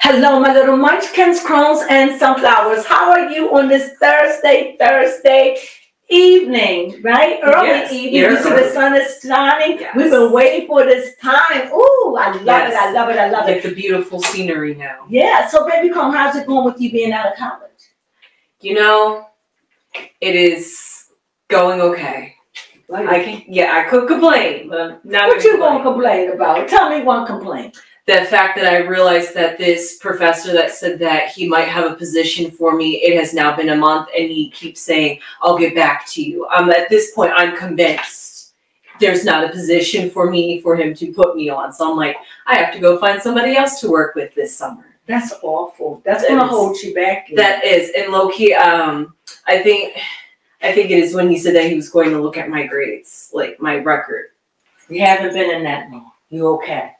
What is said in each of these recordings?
Hello, my little munchkins, crones, and sunflowers. How are you on this Thursday evening, right? Early evening. You see the sun is shining. Yes. We've been waiting for this time. Ooh, I love it. I love it. I love it. Get the beautiful scenery now. Yeah. So, baby Crone, how's it going with you being out of college? You know, it is going okay. I could complain, but I'm not. What you gonna complain about? Tell me one complaint. The fact that I realized that this professor that said that he might have a position for me, it has now been a month, and he keeps saying, I'll get back to you. At this point, I'm convinced there's not a position for him to put me on. So I'm like, I have to go find somebody else to work with this summer. That's awful. That's going to hold you back. That is. And low-key, I think it is when he said that he was going to look at my grades, like my record. You haven't been in that long. You okay?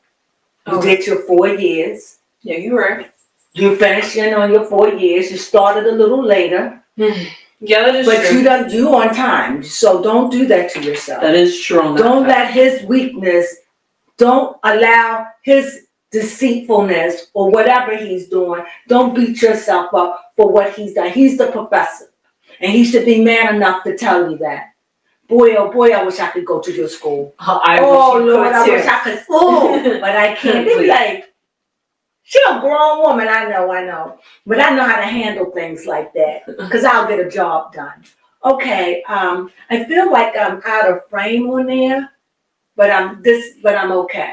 You did your 4 years. Yeah, you were. You finished on your 4 years. You started a little later. Yeah, that is true. But you on time. So don't do that to yourself. That is true. Don't let his weakness, don't allow his deceitfulness or whatever he's doing. Don't beat yourself up for what he's done. He's the professor. And he should be man enough to tell you that. Boy, oh boy, I wish I could go to your school. I wish I could. Oh, but I can't. They be like, she's a grown woman. I know. But I know how to handle things like that because I'll get a job done. Okay, I feel like I'm out of frame on there, but I'm okay.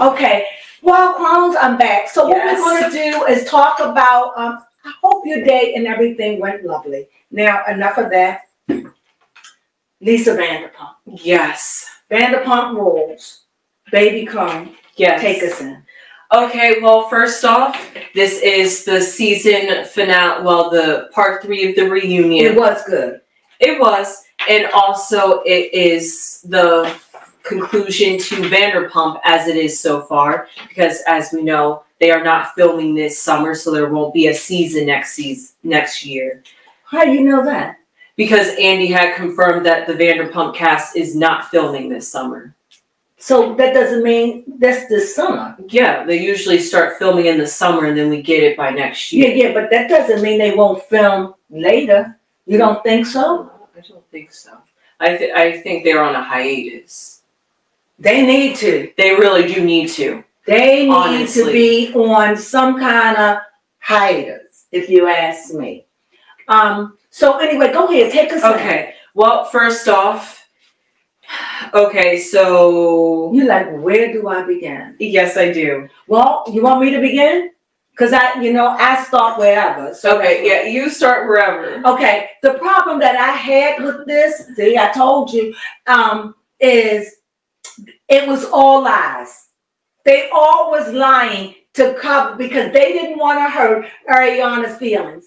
Okay, well, Crones, I'm back. So what we're going to do is talk about, I hope your day and everything went lovely. Now, enough of that. Lisa Vanderpump. Yes. Vanderpump rules. Baby Crone. Yes. Take us in. Okay, well, first off, this is the season finale, well, the part 3 of the reunion. It was good. It was. And also, it is the conclusion to Vanderpump as it is so far. Because, as we know, they are not filming this summer, so there won't be a season next year. How do you know that? Because Andy had confirmed that the Vanderpump cast is not filming this summer. So that doesn't mean that's this summer. Yeah, they usually start filming in the summer and then we get it by next year. Yeah, but that doesn't mean they won't film later. You don't think so? No, I don't think so. I think they're on a hiatus. They need to. They really do need to. They need to be on some kind of hiatus, if you ask me. So anyway, go ahead, take us in. Okay, well, first off, okay, so... You're like, where do I begin? Yes, I do. Well, you want me to begin? Because I start wherever. So okay, yeah, you start wherever. Okay, the problem that I had with this, see, I told you, is it was all lies. They all was lying to cover because they didn't want to hurt Ariana's feelings.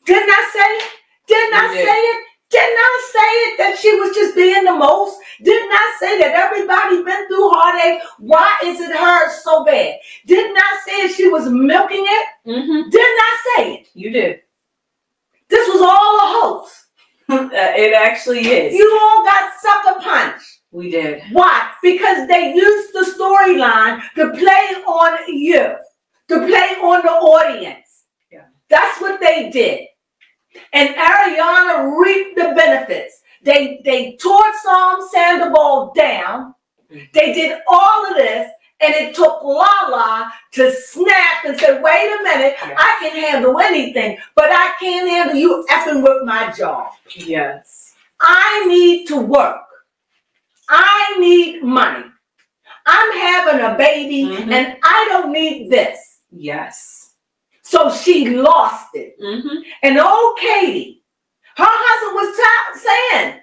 Didn't I say it? Didn't I say it? Didn't I say it that she was just being the most? Didn't I say that everybody been through heartache? Why is it hers so bad? Didn't I say she was milking it? Didn't I say it? You did. This was all a hoax. It actually is. You all got sucker punched. We did. Why? Because they used the storyline to play on you, to play on the audience. Yeah. That's what they did. And Ariana reaped the benefits. They tore Sandoval down. They did all of this, and it took Lala to snap and say, wait a minute, I can handle anything, but I can't handle you effing with my job. Yes. I need to work. I need money. I'm having a baby, and I don't need this. Yes. So she lost it. And old Katie, her husband was saying,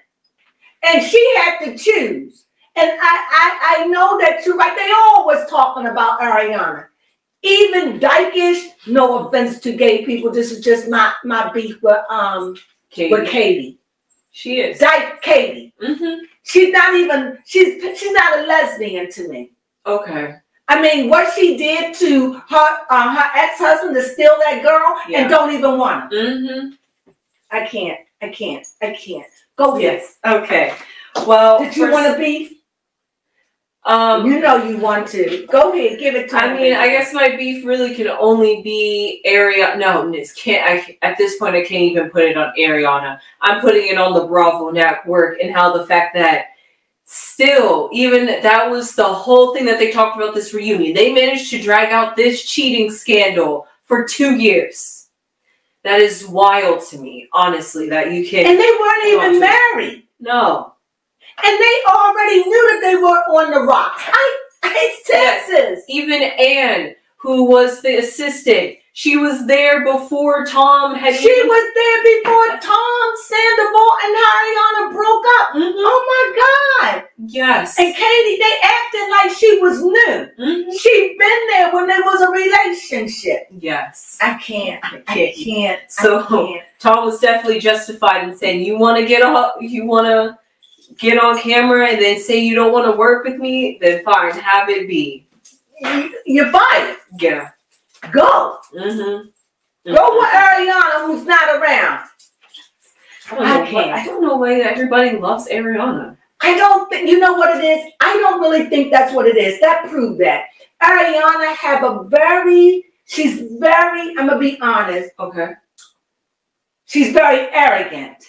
and she had to choose. And I know that you're right. They all was talking about Ariana. Even dykish, no offense to gay people. This is just my beef with Katie. She is. Dyke Katie. She's not not a lesbian to me. Okay. I mean, what she did to her ex-husband to steal that girl and don't even want her. I can't. Go ahead. Yes. Okay. Well, did you want to beef? You know you want to. Go ahead, give it to me. I mean, I guess my beef really can only be Ariana. No, this can't. At this point, I can't even put it on Ariana. I'm putting it on the Bravo network and how the fact that still, even that was the whole thing that they talked about this reunion. They managed to drag out this cheating scandal for 2 years. That is wild to me, honestly, that you can. And they weren't even married. No. And they already knew that they were on the rocks. It's Texas. Yes. Even Anne, who was the assistant, she was there before Tom had. She was there before Tom Sandoval and Ariana broke up. Oh my God. Yes. And Katie, they acted like she was new. She'd been there when there was a relationship. Yes. I can't. So Tom was definitely justified in saying, you want to get on camera and then say you don't want to work with me, then fine, have it be. You're fired. Yeah. Go. Go with Ariana, who's not around. I don't know why everybody loves Ariana. I don't think, you know what it is? I don't really think that's what it is. That proved that. Ariana have she's very, I'm going to be honest. Okay. She's very arrogant.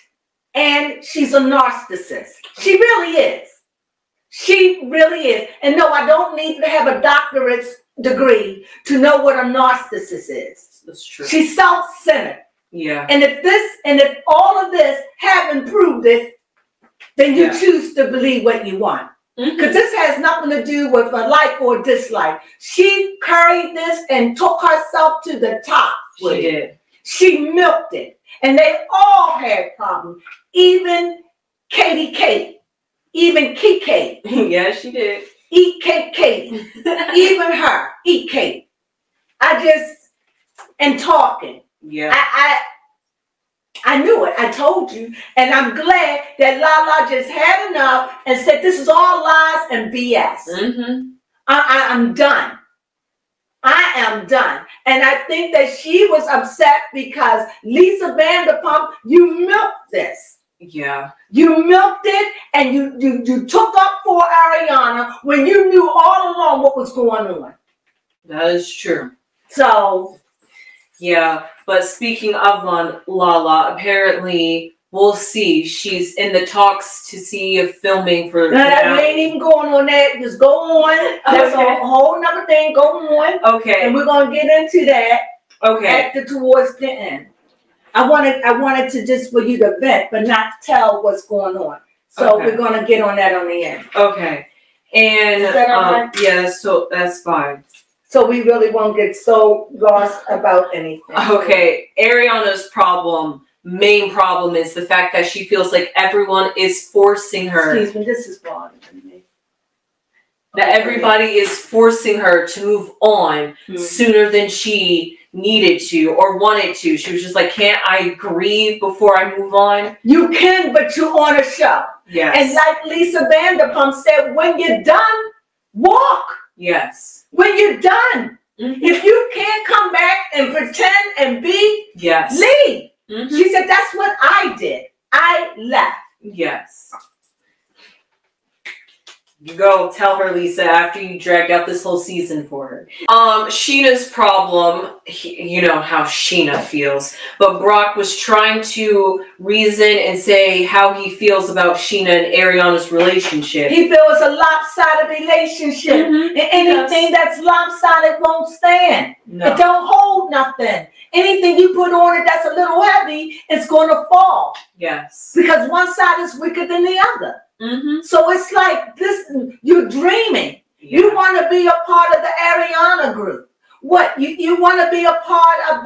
And she's a narcissist. She really is. She really is. And no, I don't need to have a doctorate degree to know what a narcissist is. That's true. She's self-centered. Yeah. And if all of this haven't proved it, then you choose to believe what you want. Because this has nothing to do with a like or dislike. She carried this and took herself to the top. She did. She milked it. And they all had problems. Even Katie. Even Kate. Yeah, she did. Eat Kate. Even her. Eat Kate. And talking. Yeah. I knew it. I told you. And I'm glad that Lala just had enough and said, this is all lies and BS. I'm done. I am done. And I think that she was upset because Lisa Vanderpump, you milked this. Yeah. You milked it and you took up for Ariana when you knew all along what was going on. That is true. So. Yeah. But speaking of Lala, apparently we'll see. She's in the talks to see if filming for. No, that we ain't even going on that. Just go on. That's a whole nother thing. Go on. Okay. And we're gonna get into that. Okay. Towards the end. I wanted to just for you to vent, but not tell what's going on. So we're gonna get on that on the end. Okay. And is that all right? Yeah, so that's fine. So we really won't get so lost about anything. Okay. Ariana's main problem is the fact that she feels like everyone is forcing her. Excuse me, this is bothering me. That everybody is forcing her to move on sooner than she needed to or wanted to. She was just like, can't I grieve before I move on? You can, but you're on a show. Yes. And like Lisa Vanderpump said, when you're done, walk. Yes. When you're done. If you can't come back and pretend and be, leave. She said, that's what I did. I left. Yes. You go tell her, Lisa, after you dragged out this whole season for her. Sheena's problem, you know how Sheena feels. But Brock was trying to reason and say how he feels about Sheena and Ariana's relationship. He feels a lopsided relationship. And anything that's lopsided won't stand. No. It don't hold nothing. Anything you put on it that's a little heavy, it's going to fall. Yes. Because one side is weaker than the other. So it's like this, you're dreaming. Yeah. You want to be a part of the Ariana group. What? You want to be a part of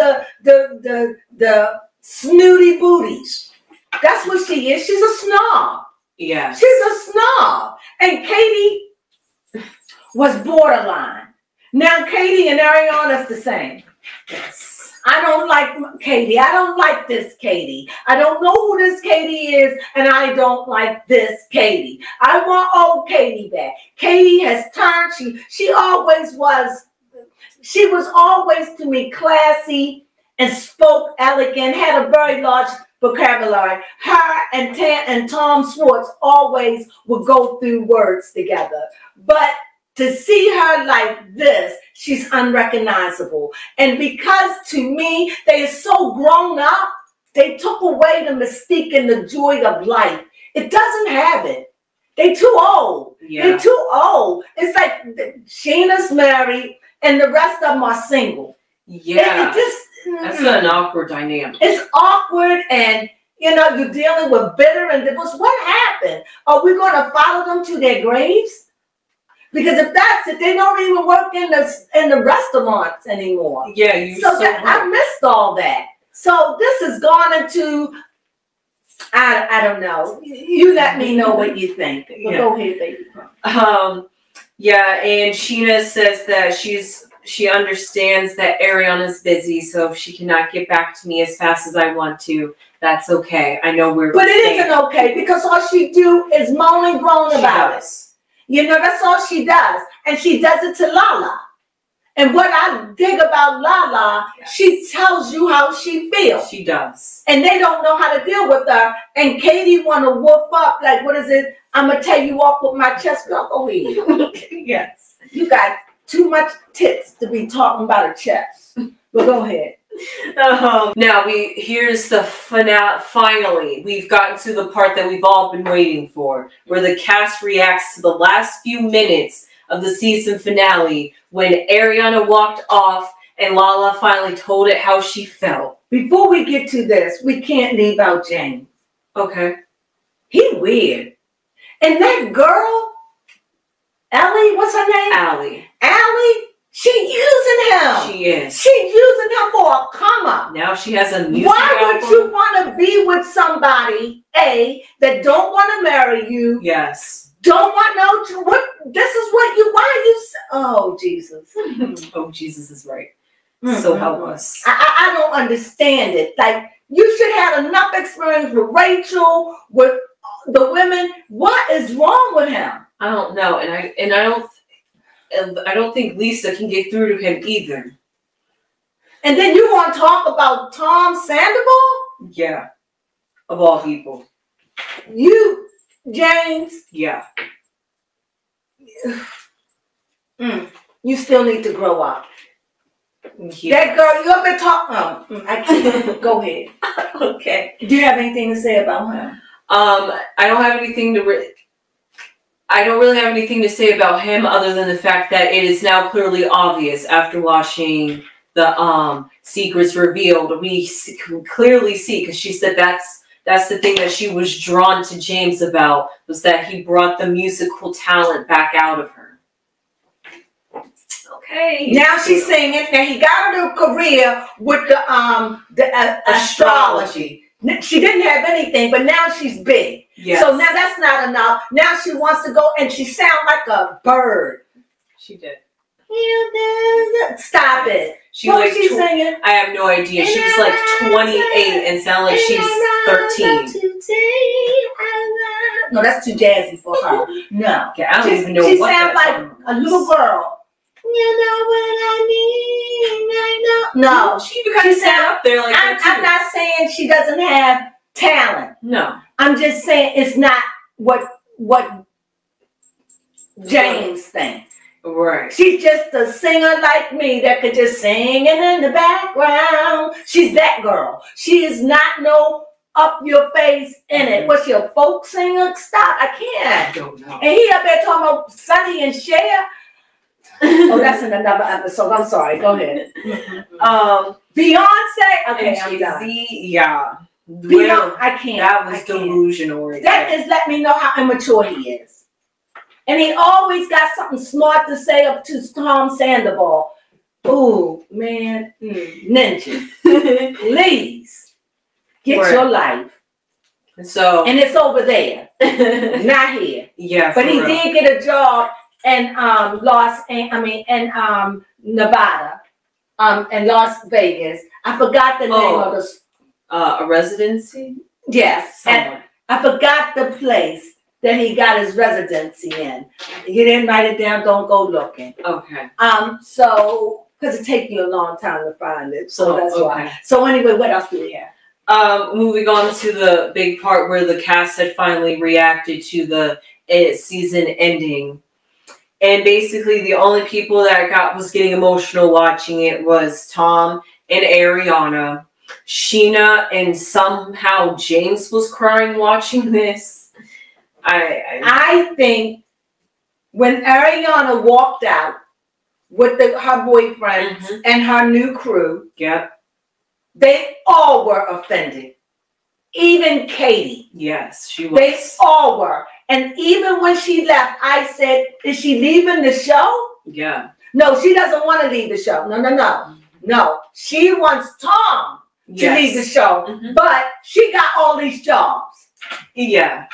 the snooty booties. That's what she is. She's a snob. Yeah. She's a snob. And Katie was borderline. Now Katie and Ariana's the same. Yes. I don't like Katie. I don't like this Katie. I don't know who this Katie is, and I don't like this Katie. I want old Katie back. Katie has turned. She was always to me classy and spoke elegant, had a very large vocabulary. Her and Tom Schwartz always would go through words together. But to see her like this, she's unrecognizable. And because to me, they are so grown up, they took away the mystique and the joy of life. It doesn't have it. They too old. Yeah. They're too old. It's like Sheena's married and the rest of them are single. Yeah. It just, that's an awkward dynamic. It's awkward, and you know, you're dealing with bitter and divorce. What happened? Are we going to follow them to their graves? Because if that's it, they don't even work in the restaurants anymore. Yeah, you so I missed all that. So this has gone into, I don't know. You let me know what you think. But Yeah. Go ahead, baby. Yeah, and Sheena says that she understands that Ariana's busy, so if she cannot get back to me as fast as I want to, that's okay. I know we're. But it isn't okay, because all she do is moan and groan about it. You know, that's all she does, and she does it to Lala. And what I dig about Lala, yes, she tells you how she feels. She does. And they don't know how to deal with her. And Katie want to whoop up, like, what is it? I'm going to tell you off with my chest. Girl, go ahead. Yes. You got too much tits to be talking about a chest. But go ahead. Now, here's the finale. Finally, we've gotten to the part that we've all been waiting for, where the cast reacts to the last few minutes of the season finale, when Ariana walked off and Lala finally told it how she felt. Before we get to this, we can't leave out James. Okay. He weird. And that girl, Ellie, what's her name? Allie, she using him. She is. She using him for a come up. Now she has a music Why album. would you want to be with somebody, A, that don't want to marry you? Yes. Don't want what? This is what you. Why are you? Oh Jesus. Oh, Jesus is right. So help us. I don't understand it. Like, you should have enough experience with Rachel, with the women. What is wrong with him? I don't know, and I don't think Lisa can get through to him either. And then you want to talk about Tom Sandoval? Yeah, of all people. You, James. Yeah. You still need to grow up. Yes. That girl, you've been talking. I can't. Go ahead. Okay. Do you have anything to say about him? I don't have anything to. I don't really have anything to say about him other than the fact that it is now clearly obvious after watching the secrets revealed. We clearly see, because she said that's the thing that she was drawn to James about, was that he brought the musical talent back out of her. Okay. Now she's singing. Now he got her a career with the astrology. She didn't have anything, but now she's big. Yes. So now that's not enough. Now she wants to go, and she sounds like a bird. She did. Stop it. What was she singing? I have no idea. She was like 28 and sounded like she's 13. No, that's too jazzy for her. No. Okay, I don't even know she what sounds like a little girl. You know what I mean? I know. No. She kind of sat up there like that too. I'm not saying she doesn't have talent. No. I'm just saying it's not what James thinks. Right. She's just a singer like me that could just sing it in the background. She's that girl. She is not no up your face in it. What's your folk singer? Stop. I can't. I don't know. And he up there talking about Sonny and Cher. Oh, that's in another episode. I'm sorry. Go ahead. Beyonce. Okay, I'm done. Yeah. Beyonce. I can't. That was delusional. That is let me know how immature he is. And he always got something smart to say up to Tom Sandoval. Ooh, man. Ninja. Please. Get your life. So. And it's over there. Not here. Yeah. But he did get a job in Nevada. And Las Vegas. I forgot the name of the a residency? Yes. And I forgot the place that he got his residency in. You didn't write it down, don't go looking. Okay. So, because it takes you a long time to find it. So that's why. So anyway, what else do we have? Moving on to the big part where the cast had finally reacted to the season ending. And basically the only people that was getting emotional watching it was Tom and Ariana. Sheena and somehow James was crying watching this. I think when Ariana walked out with her boyfriend and her new crew, they all were offended. Even Katie. Yes, she was. They all were. And even when she left, I said, is she leaving the show? Yeah. No, she doesn't want to leave the show. No. She wants Tom to leave the show. But she got all these jobs. Yeah.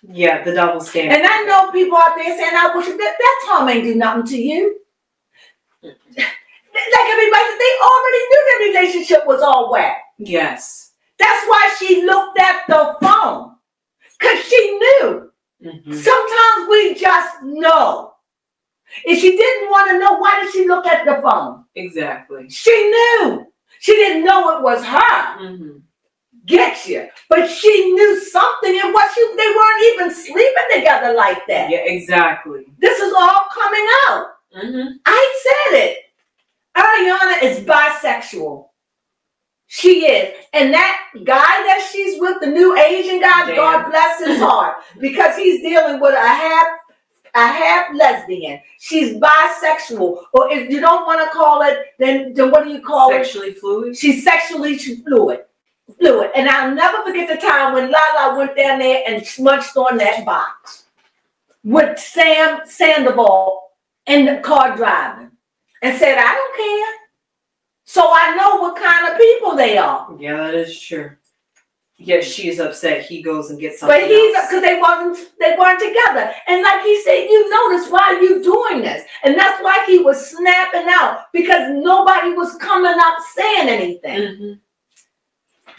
Yeah, the double standard. And I know people out there saying, I wish that Tom ain't do nothing to you. Like everybody said, they already knew their relationship was all wet. Yes. That's why she looked at the phone. Because she knew. Sometimes we just know. If she didn't want to know, why did she look at the phone? Exactly. She knew. She didn't know it was her. Get you. But she knew something. And they weren't even sleeping together like that. Yeah, exactly. This is all coming out. I said it. Ariana is bisexual. She is. And that guy that she's with, the new Asian guy, God bless his heart. Because he's dealing with a half lesbian. She's bisexual. Or if you don't want to call it, then what do you call it? Sexually fluid? She's sexually fluid. And I'll never forget the time when Lala went down there and smunched on that box with Sam Sandoval in the car driving and said, I don't care. So I know what kind of people they are. Yeah, that is true. Yes, she's upset. He goes and gets something. But because they weren't together. And like he said, you notice why are you doing this? And that's why he was snapping out, because nobody was coming up saying anything.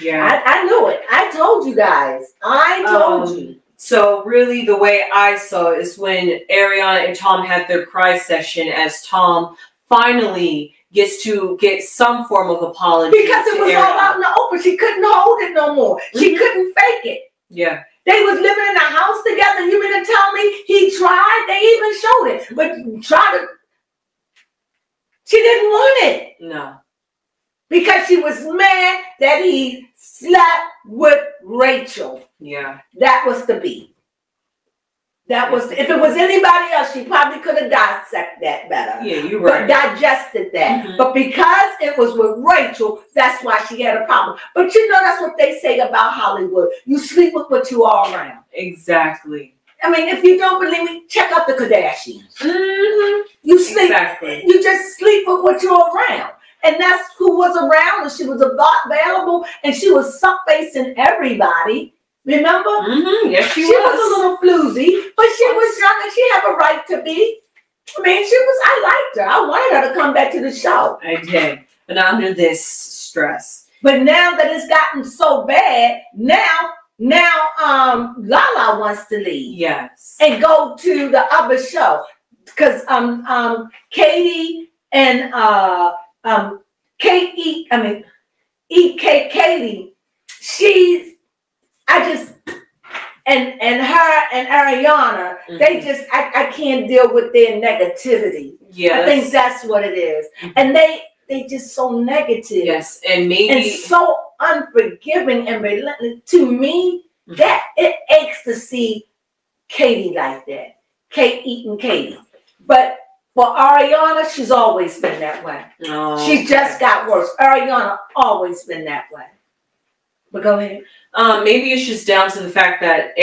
Yeah. I knew it. I told you guys. I told you. So really the way I saw it is when Ariana and Tom had their cry session, as Tom finally gets to get some form of apology. Because it was all out in the open. She couldn't hold it no more. She couldn't fake it. Yeah. They was living in a house together. You mean to tell me he tried? They even showed it. But she didn't want it. No. Because she was mad that he slept with Rachel. Yeah. That was the beat. That was, if it was anybody else, she probably could have dissected that better. Yeah, you're right. But digested that. But because it was with Rachel, that's why she had a problem. But you know, that's what they say about Hollywood. You sleep with what you are around. Exactly. I mean, if you don't believe me, check out the Kardashians. You sleep. Exactly. You just sleep with what you're around. And that's who was around, and she was available, and she was suck-facing everybody. Remember? Yes, she was. She was a little floozy, but she was young and she had a right to be. I mean, I liked her. I wanted her to come back to the show. I did. But not under this stress. But now that it's gotten so bad, now Lala wants to leave. Yes. And go to the other show. Because Katie and Katie, and her and Ariana, they just, I can't deal with their negativity. Yes. I think that's what it is. And they just so negative. Yes, and maybe. And so unforgiving and relentless. To me, that it aches to see Katie like that. Kate eating Katie. But for Ariana, she's always been that way. Oh, she just got worse. Ariana always been that way. But go ahead. Maybe it's just down to the fact that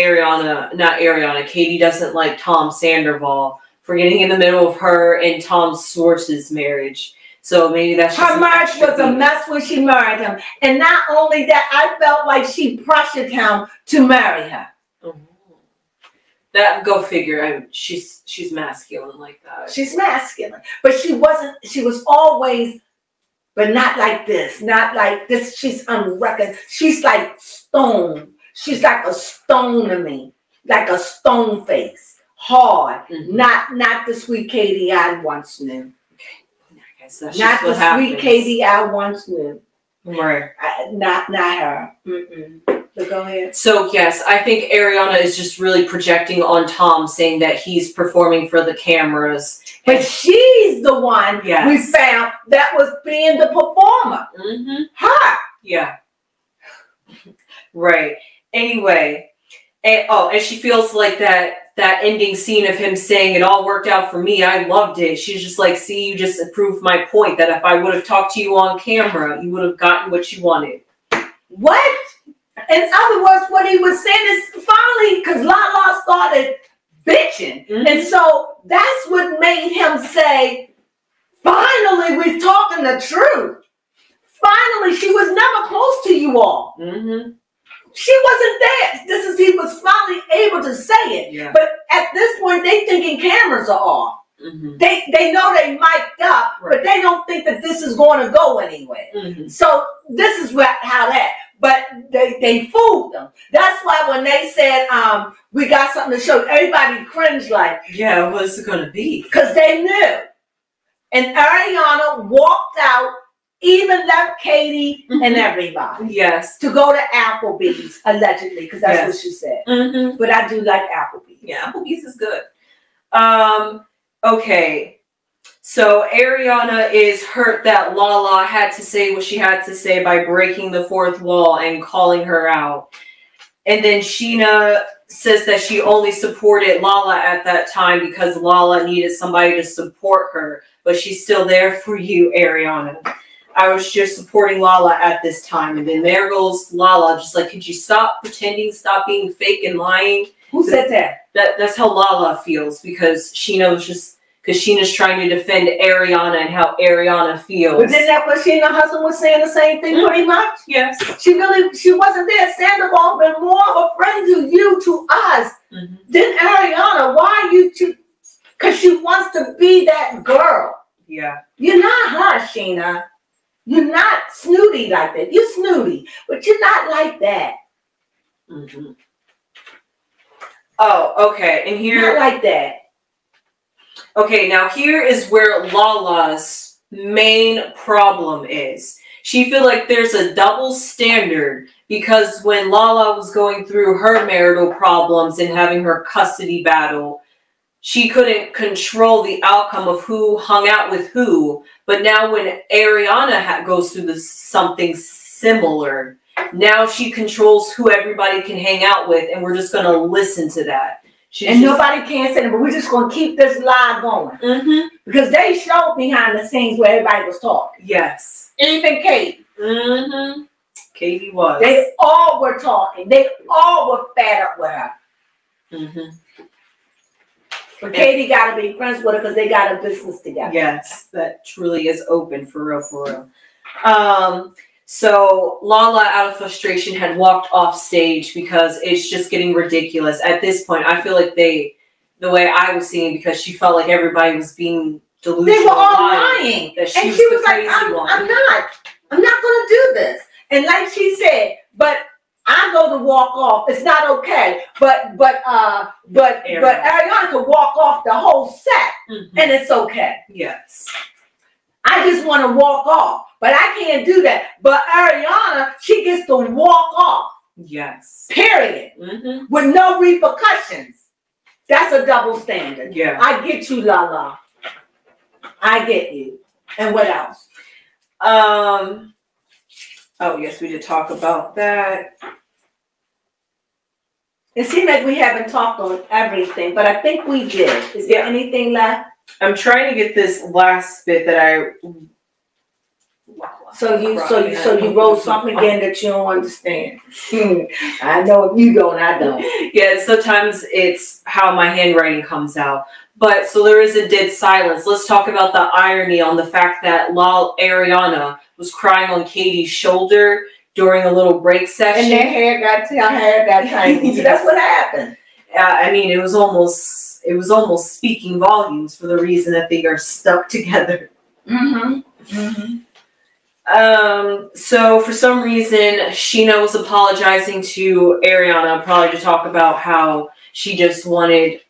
Katie doesn't like Tom Sandoval for getting in the middle of her and Tom Swartz's marriage. So maybe that's just her marriage was a mess when she married him. And not only that, I felt like she pressured him to marry her. That, go figure. She's masculine like that. She's masculine. But she was always, but not like this. Not like this. She's unreckoned. She's like stone. She's like a stone to me. Like a stone face. Hard. Not the sweet Katie I once knew. Okay. I guess that's not the sweet Katie I once knew. Right. Not her. But go ahead. So yes, I think Ariana is just really projecting on Tom, saying that he's performing for the cameras. But she's the one we found that was being the performer. Her. Yeah. Right. Anyway, and she feels like that ending scene of him saying it all worked out for me. I loved it. She's just like, see, you just proved my point that if I would have talked to you on camera, you would have gotten what you wanted. What? In other words, what he was saying is finally, because Lala started bitching. And so that's what made him say, finally, we're talking the truth. Finally, she was never close to you all. She wasn't there. He was finally able to say it. Yeah. But at this point, they thinking cameras are off. They know they mic'd up, but they don't think that this is going to go anywhere. So this is how that. But they fooled them. That's why when they said, we got something to show, everybody cringed like, yeah, what's it going to be? Because they knew. And Ariana walked out, even left Katie and everybody. Yes. To go to Applebee's, allegedly, because that's what she said. But I do like Applebee's. Yeah, Applebee's is good. Okay. So Ariana is hurt that Lala had to say what she had to say by breaking the fourth wall and calling her out. And then Sheena says that she only supported Lala at that time because Lala needed somebody to support her. But she's still there for you, Ariana. I was just supporting Lala at this time. And then there goes Lala, just like, could you stop pretending, stop being fake and lying? Who said that? That's how Lala feels, because Sheena was just... Because Sheena's trying to defend Ariana and how Ariana feels. But isn't that what she and her husband was saying the same thing pretty much? Yes. She wasn't there. Sandoval been more of a friend to you, to us, than Ariana. Why are you two? Because she wants to be that girl. Yeah. You're not her, Sheena. You're not snooty like that. You're snooty, but you're not like that. Oh, okay. And here... Not like that. Okay, now here is where Lala's main problem is. She feels like there's a double standard because when Lala was going through her marital problems and having her custody battle, she couldn't control the outcome of who hung out with who. But now when Ariana goes through something similar, now she controls who everybody can hang out with, and we're just going to listen to that. Nobody can say it, but we're just going to keep this lie going. Because they showed behind the scenes where everybody was talking. Yes. Even Katie. Katie was. They all were talking. They all were fed up with her. But Katie got to be friends with her because they got a business together. Yes, that truly is open, for real, for real. So Lala, out of frustration, had walked off stage because it's just getting ridiculous. At this point, I feel like the way I was seeing, because she felt like everybody was being delusional. They were all lying. That she was like, I'm not going to do this. And like she said, but I go to walk off. It's not okay. But Ariana could walk off the whole set and it's okay. Yes. I just want to walk off, but I can't do that. But Ariana, she gets to walk off. Yes. Period. With no repercussions. That's a double standard. Yeah. I get you, Lala. I get you. And what else? Oh, yes, we did talk about that. It seems like we haven't talked on everything, but I think we did. Is there anything left? I'm trying to get this last bit that I... So you wrote something again that you don't understand. I know if you don't, I don't. Yeah, sometimes it's how my handwriting comes out. But so there is a dead silence. Let's talk about the irony on the fact that Ariana was crying on Katie's shoulder during a little break session. And her hair got tiny. So that's what happened. I mean, it was almost speaking volumes for the reason that they are stuck together. So for some reason, Sheena was apologizing to Ariana, probably to talk about how she just wanted.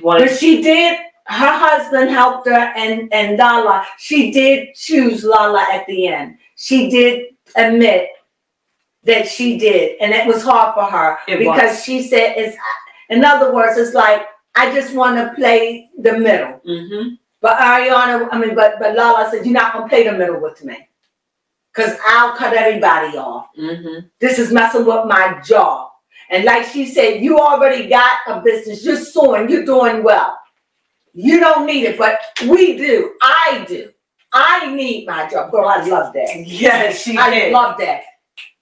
But she did. Her husband helped her, and Lala. She did choose Lala at the end. she did admit that she did, and it was hard for her because she said, "It's." In other words, it's like I just want to play the middle. But Ariana, but Lala said, "You're not gonna play the middle with me, cause I'll cut everybody off. This is messing with my job." And like she said, you already got a business. You're suing. You're doing well. You don't need it, but we do. I do. I need my job. Girl, I love that. Yes, I love that.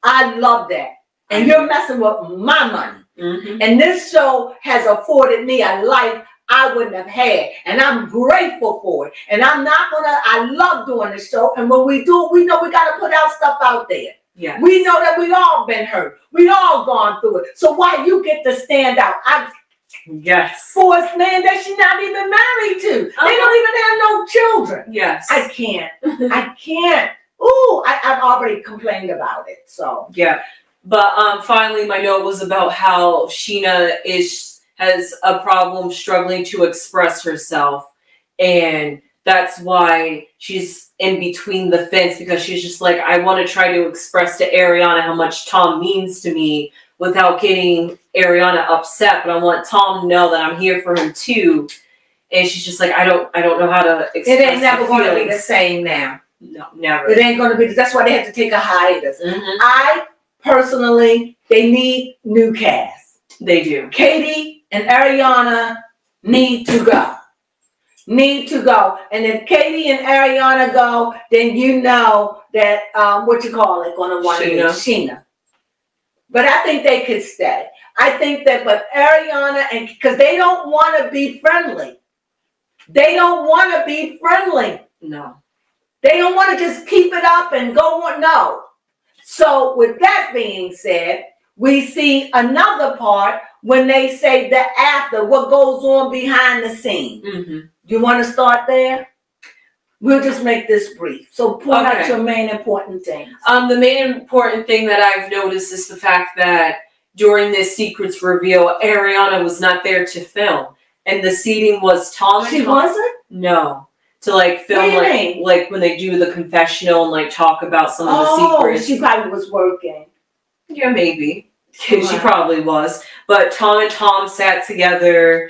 I love that. And you're messing with my money. And this show has afforded me a life I wouldn't have had. And I'm grateful for it. And I love doing the show. And when we do it, we know we got to put our stuff out there. Yeah. We know that we all been hurt. We all gone through it. So why you get to stand out? Yes. For a man that she's not even married to. They don't even have no children. Yes. I can't. I can't. Ooh, I've already complained about it. So yeah. But finally my note was about how Sheena has a problem struggling to express herself, and that's why she's in between the fence, because she's just like, I want to try to express to Ariana how much Tom means to me without getting Ariana upset, but I want Tom to know that I'm here for him too. And she's just like, I don't know how to express it ain't never going to be the same now. No, never. It ain't going to be. That's why they have to take a hiatus. I personally, they need new cast. They do. Katie and Ariana need to go. Need to go. And if Katie and Ariana go, then you know that going to want to be Sheena. But I think they could stay. I think that, but Ariana, and because they don't want to be friendly. They don't want to be friendly. No. They don't want to just keep it up and go on. No. So with that being said, we see another part when they say the after, what goes on behind the scene. You want to start there? We'll just make this brief. So point out your main important things. The main important thing that I've noticed is the fact that during this secrets reveal, Ariana was not there to film. And the seating was Tom and She wasn't? No. To like film like when they do the confessional and like talk about some of the secrets. She probably was working. Yeah, maybe. She probably was. But Tom and Tom sat together.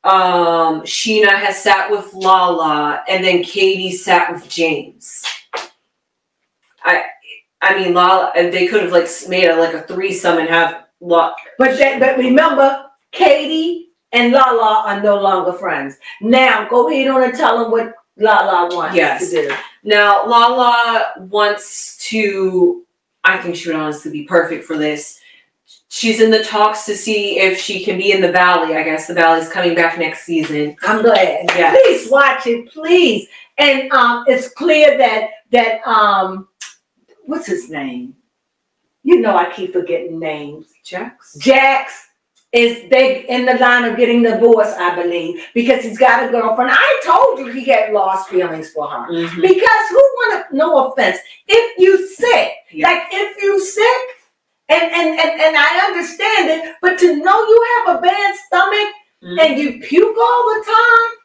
Sheena has sat with Lala, and then Katie sat with James. I mean, Lala, they could have like made it like a threesome and have But remember, Katie and Lala are no longer friends. Now, go ahead on and tell them what Lala wants to do. Now, Lala wants to, I think she would honestly be perfect for this. She's in the talks to see if she can be in the Valley. I guess the Valley's coming back next season. I'm glad. Yeah. Please watch it, please. And it's clear that what's his name? You know I keep forgetting names. Jax is they in the line of getting divorced, I believe, because he's got a girlfriend. I told you he had lost feelings for her. Because who want to, no offense, if you sick, and I understand it, but to know you have a bad stomach and you puke all the time,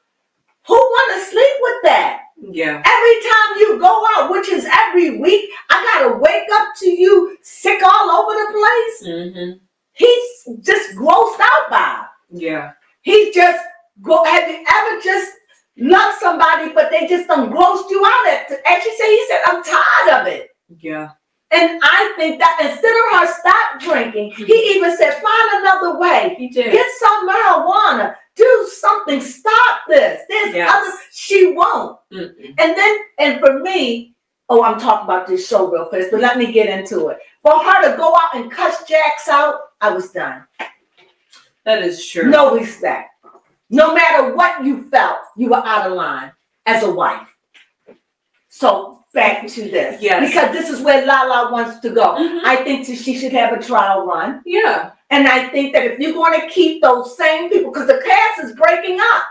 who want to sleep with that? Yeah. Every time you go out, which is every week, I gotta wake up to you sick all over the place. He's just grossed out by it. Yeah. He's just have you ever just loved somebody, but they just done grossed you out and he said, I'm tired of it. Yeah. And I think that instead of her stop drinking, he even said, find another way. He did. Get some marijuana. Do something. Stop this. There's other. She won't. And for me, I'm talking about this show real quick, but let me get into it. For her to go out and cuss Jax out, I was done. That is true. No respect. No matter what you felt, you were out of line as a wife. So back to this. Yes. Because this is where Lala wants to go. I think that she should have a trial run. Yeah. And I think that if you're going to keep those same people, because the cast is breaking up,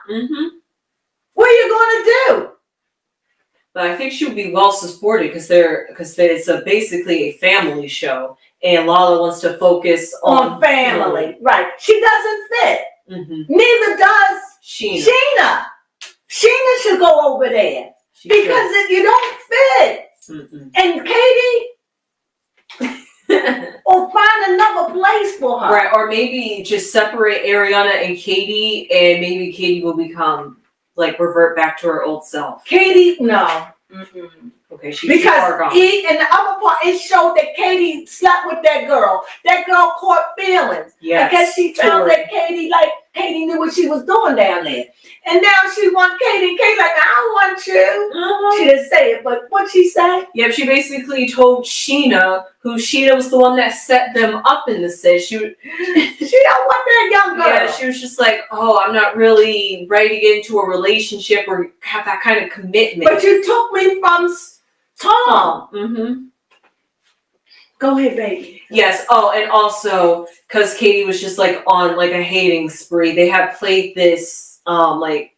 what are you going to do? But I think she would be well supported because it's basically a family show, and Lala wants to focus on family. Right. She doesn't fit. Neither does Sheena. Sheena should go over there. Because if you don't fit, And Katie, or find another place for her. Right, or maybe just separate Ariana and Katie, and maybe Katie will become, like, revert back to her old self. Katie, no. Okay, she's because too far gone. In the other part, it showed that Katie slept with that girl. That girl caught feelings. Yes, because she found that Katie knew what she was doing down there. And now she wants Katie. Katie like, I don't want you. She didn't say it, but what'd she say? Yep, she basically told Sheena, who Sheena was the one that set them up in the set. She don't want that young girl. Yeah, she was just like, oh, I'm not really ready to get into a relationship or have that kind of commitment. But you took me from Tom. Go ahead, baby. Yes. Oh, and also because Katie was just like on like a hating spree. They had played this like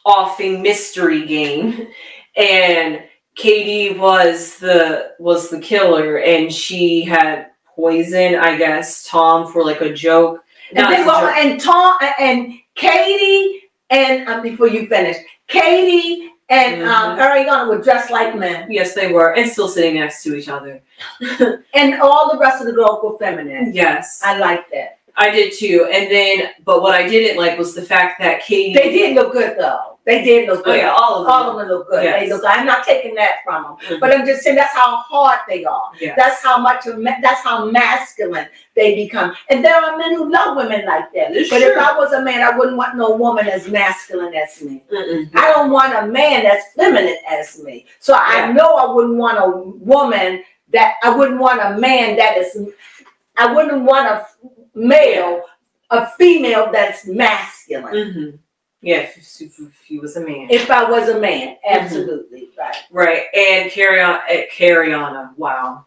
offing mystery game, and Katie was the killer, and she had poisoned, I guess, Tom for like a joke. And Tom and Katie and before you finish, Katie and Ariana were dressed like men. Yes, they were, and still sitting next to each other. And all the rest of the girls were feminine. Yes, I like that. I did too. And then, but what I didn't like was the fact that Katie. They did look good though. They did look good. Oh yeah, all of them look good. Yes. They look good. I'm not taking that from them, but I'm just saying that's how hard they are. Yes. That's how masculine they become. And there are men who love women like that. But if I was a man, I wouldn't want no woman as masculine as me. I don't want a man that's feminine as me. So I know I wouldn't want a woman that I wouldn't want a man that is. I wouldn't want a female that's masculine. Yeah, if he was a man. If I was a man, absolutely. Right. And Cariana. Wow.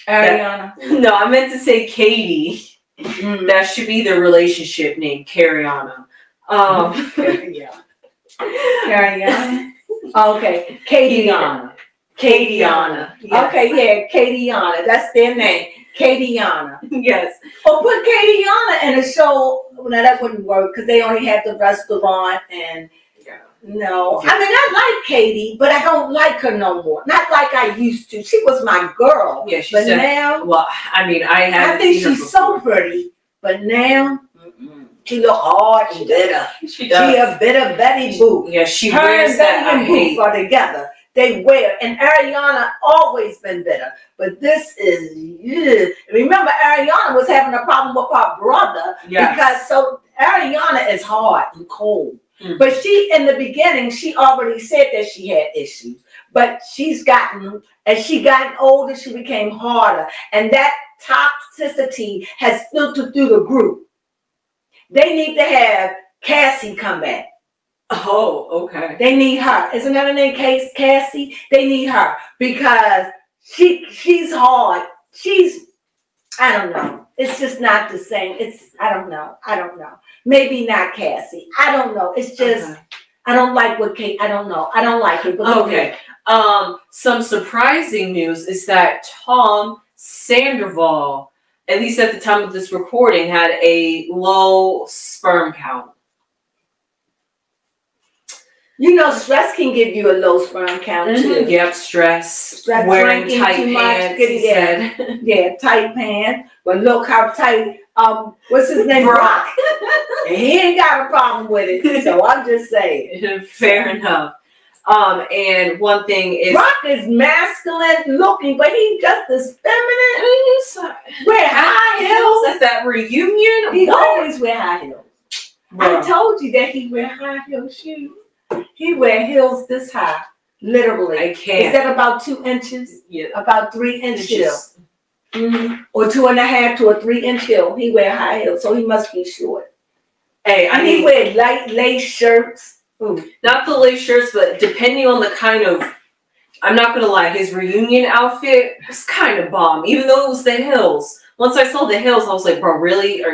Ariana. No, I meant to say Katie. That should be the relationship name, Cariana. Cariana. Okay. Katiana. Yes. Okay, yeah, Katiana. That's their name. Katiana. Yes. Or put Katiana in a show. Well, now that wouldn't work because they only had the restaurant and no. I mean, I like Katie, but I don't like her no more. Not like I used to. She was my girl. Yeah, she's but now. Well, I mean, I think she's so pretty, but now she look hard and bitter. She does. She a bitter Betty Boop. Yeah, she her wears and that. Betty and Boop are together. They wear, and Ariana always been bitter. But this is, remember Ariana was having a problem with her brother because so Ariana is hard and cold. But she, in the beginning, she already said that she had issues. But as she gotten older, she became harder. And that toxicity has filtered through the group. They need to have Cassie come back. Oh, okay. They need her. Isn't that her name, Cassie? They need her because she's hard. I don't know. It's just not the same. I don't know. Maybe not Cassie. I don't know. It's just, I don't like what Kate, I don't know. I don't like it. Okay. Some surprising news is that Tom Sandoval, at least at the time of this recording, had a low sperm count. You know, stress can give you a low sperm count too. Yep, stress. Wearing tight pants. Yeah, tight pants. But look how tight. What's his name? Brock. And he ain't got a problem with it. So I'm just saying. Fair enough. And one thing is Brock is masculine looking, but he just as feminine. Wear high heels at that reunion. He always wear high heels. Wow. I told you that he wear high heel shoes. He wear heels this high, literally. I can't. Is that about 2 inches? Yeah. About 3 inch heel. Or 2.5 to a 3 inch heel. He wear high heels, so he must be short. Hey, and he wear light lace shirts. Not the lace shirts, but depending on the kind of, I'm not gonna lie, his reunion outfit was kind of bomb, even though it was the heels. Once I saw the heels, I was like, bro, really? I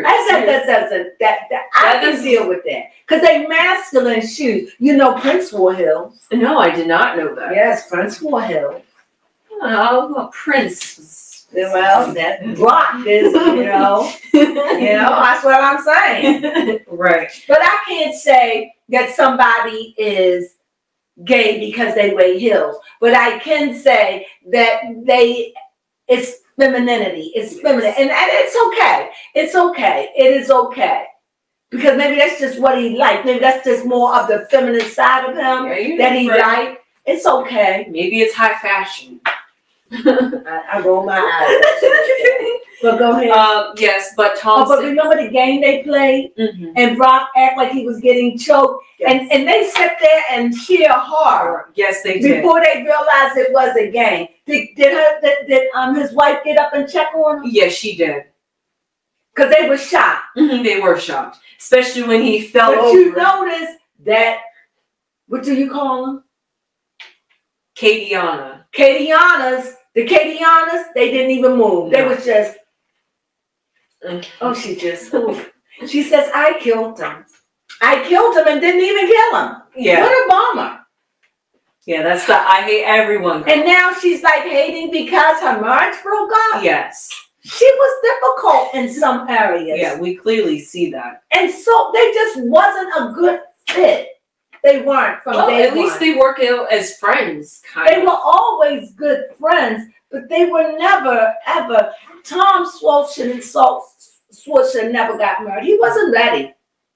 can deal with that. Because they masculine shoes. You know Prince wore heels. No, I did not know that. Yes, Prince wore heels. Oh, well, Prince. Well, that Brock is, you know, that's what I'm saying. Right. But I can't say that somebody is gay because they wear heels, but I can say that it's femininity, it's feminine, and it's okay. It's okay. It is okay. Because maybe that's just what he liked. Maybe that's just more of the feminine side of him that he liked. It's okay. Maybe it's high fashion. I roll my eyes. But go ahead. Yes, but Tom. But remember the game they played, and Brock acted like he was getting choked, and they sit there and cheer hard. Yes, they did. Before they realized it was a game. Did his wife get up and check on him? Yes, she did. Because they were shocked. They were shocked, especially when he fell over. But you notice that. What do you call them? Katiana. The Katianas, they didn't even move. They was just. Oh, she says, I killed him. I killed him and didn't even kill him. Yeah. What a bummer. Yeah, that's the I hate everyone. And now she's like hating because her marriage broke up? Yes. She was difficult in some areas. Yeah, we clearly see that. And so they just wasn't a good fit. They weren't from day one. At least they work out as friends, They were always good friends, but they were never, ever. Tom Schwartz never got married. He wasn't ready.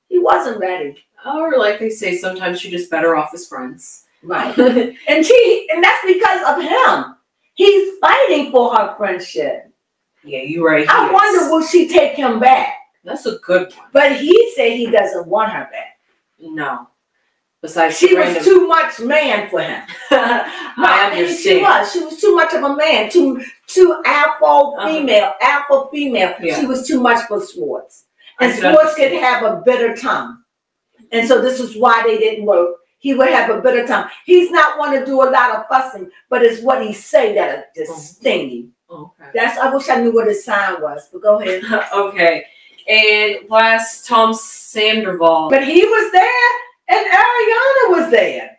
He wasn't ready. Or like they say, sometimes you're just better off as friends. Right. and that's because of him. He's fighting for her friendship. Yeah, you're right. I wonder, will she take him back? That's a good one. But he said he doesn't want her back. No. Besides, she was too much man for him. I understand. She was too much of a man. Too alpha female. Yeah. She was too much for Schwartz. And Schwartz could have a bitter tongue. And so this is why they didn't work. He would have a bitter tongue. He's not one to do a lot of fussing, but it's what he say that just stingy. Okay. I wish I knew what his sign was, but go ahead. Okay. And last, Tom Sandoval. But he was there. And Ariana was there.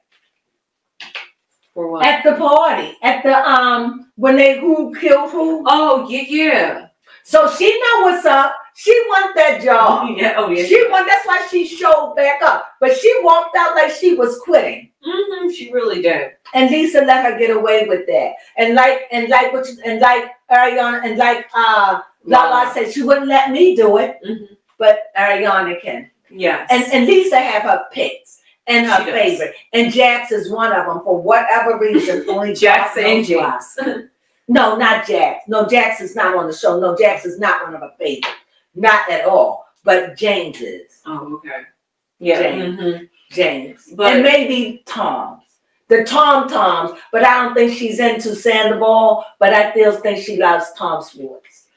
For what? At the party. At the when who killed who? Oh yeah. So she know what's up. She want that job. Yeah. Oh yeah. That's why she showed back up. But she walked out like she was quitting. She really did. And Lisa let her get away with that. And like Ariana and like Lala said she wouldn't let me do it. But Ariana can. Yes. And Lisa have her picks and her favorite. And Jax is one of them for whatever reason. Only Jax and Jax. No, not Jax. No, Jax is not on the show. No, Jax is not one of her favorites. Not at all. But James is. Oh, okay. Yeah. James. And maybe Tom's. The Toms. But I don't think she's into Sandoval. But I still think she loves Tom Schwartz.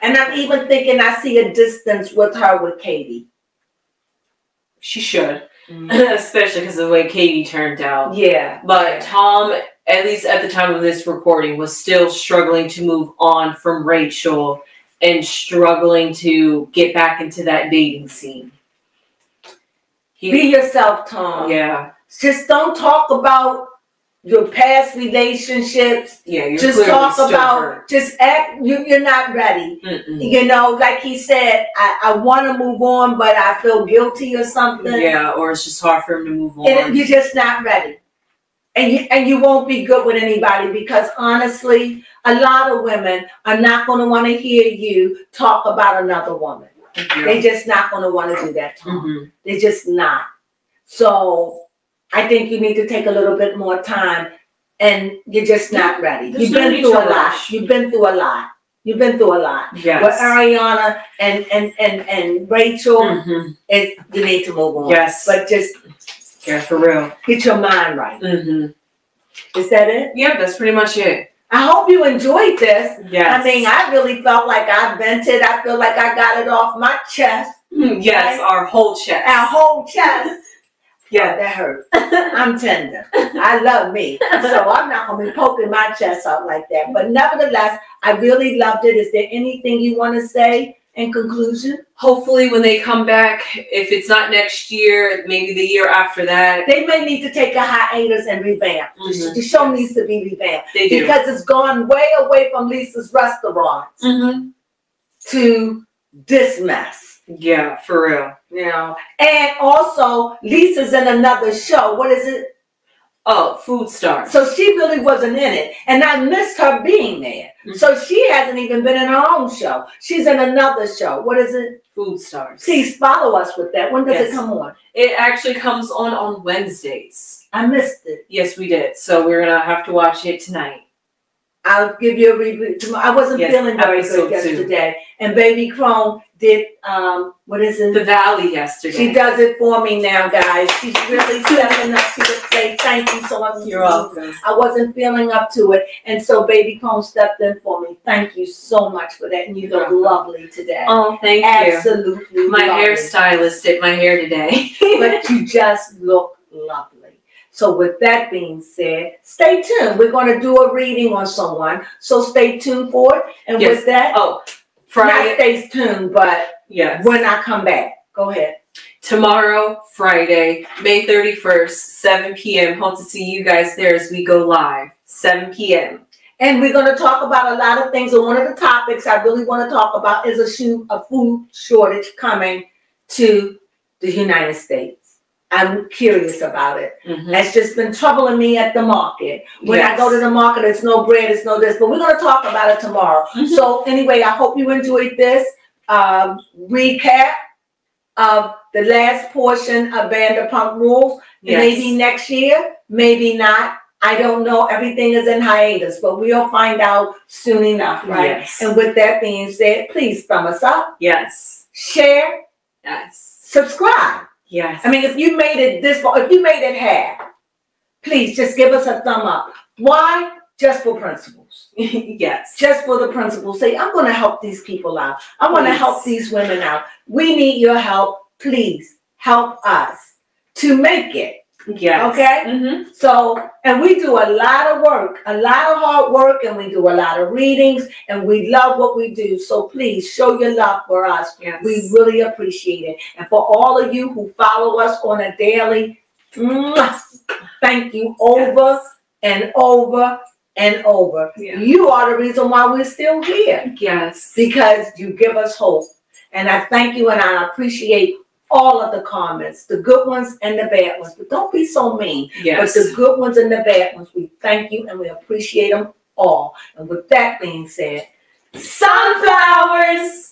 And I'm even thinking I see a distance with her with Katie. She should. Especially because of the way Katie turned out. Yeah. But Tom, at least at the time of this recording, was still struggling to move on from Rachel and struggling to get back into that dating scene. Be yourself, Tom. Yeah. Just don't talk about your past relationships. Yeah, you're just talk about, just act, you're not ready. You know, like he said, I want to move on, but I feel guilty or something. Yeah, or it's just hard for him to move on. And you're just not ready. And you won't be good with anybody because honestly, a lot of women are not going to want to hear you talk about another woman. Yeah. They're just not going to want to do that, Tom. They're just not. So I think you need to take a little bit more time, and you're just not ready. You've been through a lot. You've been through a lot. Yes. With Ariana and Rachel, you need to move on. Yes. But just for real. Get your mind right. Is that it? Yeah, that's pretty much it. I hope you enjoyed this. Yes. I mean, I really felt like I vented. I feel like I got it off my chest. Yes, right? Our whole chest. Our whole chest. Yeah, that hurt. I'm tender. I love me. So I'm not going to be poking my chest out like that. But nevertheless, I really loved it. Is there anything you want to say in conclusion? Hopefully when they come back, if it's not next year, maybe the year after that. They may need to take a hiatus and revamp. The show needs to be revamped. They do. Because it's gone way away from Lisa's restaurants to this mess. Yeah, for real. You know, and also Lisa's in another show. What is it? Oh, Food Stars. So she really wasn't in it. And I missed her being there. Mm-hmm. So she hasn't even been in her own show. She's in another show. What is it? Food Stars. Please follow us with that. When does it come on? It actually comes on Wednesdays. I missed it. Yes, we did. So we're going to have to watch it tonight. I'll give you a review tomorrow. I wasn't feeling very good yesterday. And baby Crone did, what is it? The Valley yesterday. She does it for me now, guys. She's really stepping up to the plate. Thank you so much. You're welcome. I wasn't feeling up to it. And so baby Crone stepped in for me. Thank you so much for that. And you look lovely today. Oh, thank you. Absolutely My lovely. hairstylist did my hair today. But you just look lovely. So with that being said, stay tuned. We're going to do a reading on someone. So stay tuned for it. And with that, Friday. Not stay tuned, but when I come back. Go ahead. Tomorrow, Friday, May 31st, 7 p.m. Hope to see you guys there as we go live. 7 p.m. And we're going to talk about a lot of things. And one of the topics I really want to talk about is a food shortage coming to the United States. I'm curious about it. Mm-hmm. It's just been troubling me at the market. When I go to the market, it's no bread, it's no this. But we're going to talk about it tomorrow. Mm-hmm. So anyway, I hope you enjoyed this recap of the last portion of Vanderpump Rules. Yes. Maybe next year, maybe not. I don't know. Everything is in hiatus, but we'll find out soon enough, right? Yes. And with that being said, please thumb us up. Yes. Share. Yes. Subscribe. Yes. I mean, if you made it this far, if you made it half, please just give us a thumb up. Why? Just for principles. Yes. Just for the principles. Say, I'm going to help these people out. I want to help these women out. We need your help. Please help us to make it. Yes. Okay? Mm-hmm. So, and we do a lot of work, a lot of hard work, and we do a lot of readings, and we love what we do. So please show your love for us. Yes. We really appreciate it. And for all of you who follow us on a daily, thank you over and over and over. Yeah. You are the reason why we're still here. Yes. Because you give us hope. And I thank you and I appreciate all of the comments, the good ones and the bad ones. But don't be so mean. Yes. But the good ones and the bad ones, we thank you and we appreciate them all. And with that being said, sunflowers!